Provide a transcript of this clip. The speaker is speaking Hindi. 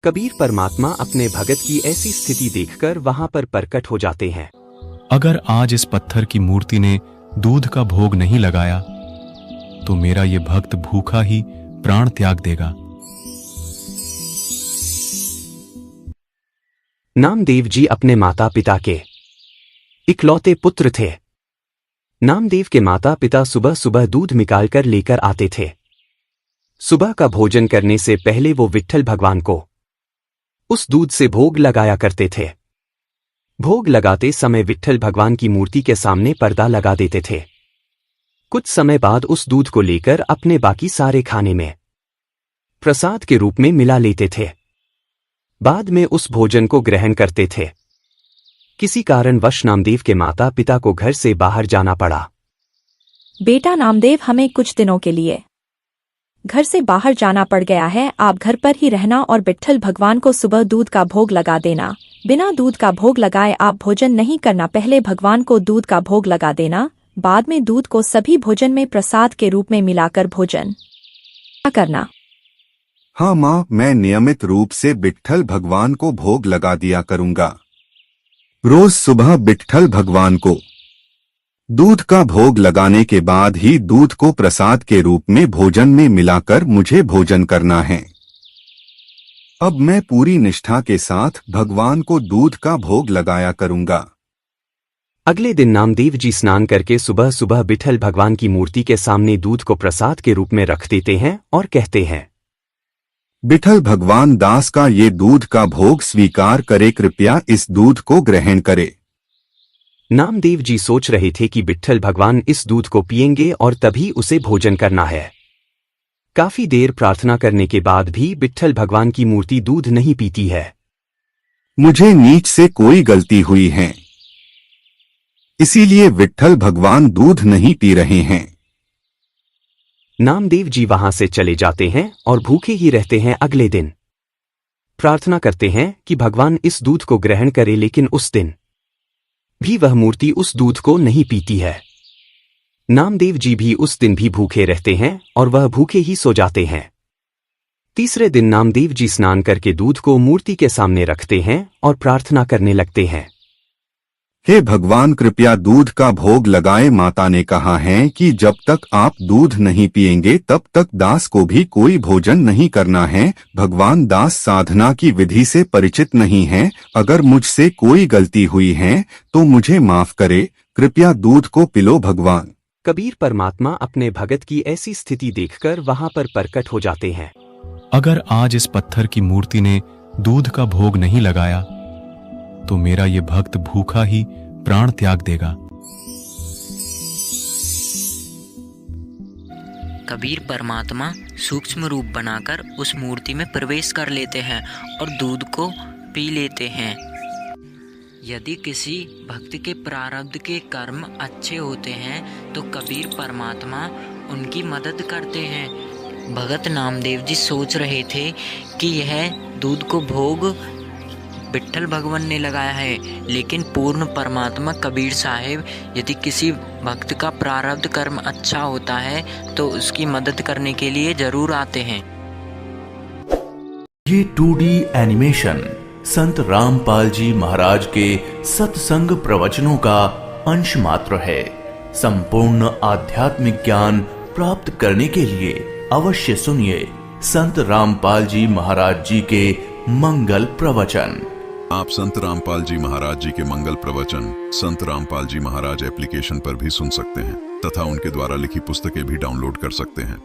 कबीर परमात्मा अपने भगत की ऐसी स्थिति देखकर वहां पर प्रकट हो जाते हैं। अगर आज इस पत्थर की मूर्ति ने दूध का भोग नहीं लगाया तो मेरा ये भक्त भूखा ही प्राण त्याग देगा। नामदेव जी अपने माता पिता के इकलौते पुत्र थे। नामदेव के माता पिता सुबह सुबह दूध निकालकर लेकर आते थे। सुबह का भोजन करने से पहले वो विट्ठल भगवान को उस दूध से भोग लगाया करते थे। भोग लगाते समय विट्ठल भगवान की मूर्ति के सामने पर्दा लगा देते थे। कुछ समय बाद उस दूध को लेकर अपने बाकी सारे खाने में प्रसाद के रूप में मिला लेते थे। बाद में उस भोजन को ग्रहण करते थे। किसी कारणवश नामदेव के माता पिता को घर से बाहर जाना पड़ा। बेटा नामदेव, हमें कुछ दिनों के लिए घर से बाहर जाना पड़ गया है। आप घर पर ही रहना और विट्ठल भगवान को सुबह दूध का भोग लगा देना। बिना दूध का भोग लगाए आप भोजन नहीं करना। पहले भगवान को दूध का भोग लगा देना, बाद में दूध को सभी भोजन में प्रसाद के रूप में मिलाकर भोजन करना। हाँ माँ, मैं नियमित रूप से विट्ठल भगवान को भोग लगा दिया करूंगा। रोज सुबह विट्ठल भगवान को दूध का भोग लगाने के बाद ही दूध को प्रसाद के रूप में भोजन में मिलाकर मुझे भोजन करना है। अब मैं पूरी निष्ठा के साथ भगवान को दूध का भोग लगाया करूंगा। अगले दिन नामदेव जी स्नान करके सुबह सुबह विट्ठल भगवान की मूर्ति के सामने दूध को प्रसाद के रूप में रख देते हैं और कहते हैं, विट्ठल भगवान दास का ये दूध का भोग स्वीकार करे, कृपया इस दूध को ग्रहण करे। नामदेव जी सोच रहे थे कि विट्ठल भगवान इस दूध को पिएंगे और तभी उसे भोजन करना है। काफी देर प्रार्थना करने के बाद भी विट्ठल भगवान की मूर्ति दूध नहीं पीती है। मुझे नीच से कोई गलती हुई है, इसीलिए विट्ठल भगवान दूध नहीं पी रहे हैं। नामदेव जी वहां से चले जाते हैं और भूखे ही रहते हैं। अगले दिन प्रार्थना करते हैं कि भगवान इस दूध को ग्रहण करे, लेकिन उस दिन भी वह मूर्ति उस दूध को नहीं पीती है। नामदेव जी भी उस दिन भी भूखे रहते हैं और वह भूखे ही सो जाते हैं। तीसरे दिन नामदेव जी स्नान करके दूध को मूर्ति के सामने रखते हैं और प्रार्थना करने लगते हैं, हे भगवान, कृपया दूध का भोग लगाए। माता ने कहा है कि जब तक आप दूध नहीं पिएंगे तब तक दास को भी कोई भोजन नहीं करना है। भगवान, दास साधना की विधि से परिचित नहीं है। अगर मुझसे कोई गलती हुई है तो मुझे माफ करे, कृपया दूध को पिलो भगवान। कबीर परमात्मा अपने भगत की ऐसी स्थिति देखकर वहां पर प्रकट हो जाते हैं। अगर आज इस पत्थर की मूर्ति ने दूध का भोग नहीं लगाया तो मेरा ये भक्त भूखा ही प्राण त्याग देगा। कबीर परमात्मा सूक्ष्म रूप बनाकर उस मूर्ति में प्रवेश कर लेते हैं और दूध को पी लेते हैं। यदि किसी भक्त के प्रारब्ध के कर्म अच्छे होते हैं तो कबीर परमात्मा उनकी मदद करते हैं। भगत नामदेव जी सोच रहे थे कि यह दूध को भोग विट्ठल भगवान ने लगाया है, लेकिन पूर्ण परमात्मा कबीर साहिब यदि किसी भक्त का प्रारब्ध कर्म अच्छा होता है तो उसकी मदद करने के लिए जरूर आते हैं। ये 2D एनिमेशन संत रामपाल जी महाराज के सत्संग प्रवचनों का अंश मात्र है। संपूर्ण आध्यात्मिक ज्ञान प्राप्त करने के लिए अवश्य सुनिए संत रामपाल जी महाराज जी के मंगल प्रवचन। आप संत रामपाल जी महाराज जी के मंगल प्रवचन संत रामपाल जी महाराज एप्लीकेशन पर भी सुन सकते हैं तथा उनके द्वारा लिखी पुस्तकें भी डाउनलोड कर सकते हैं।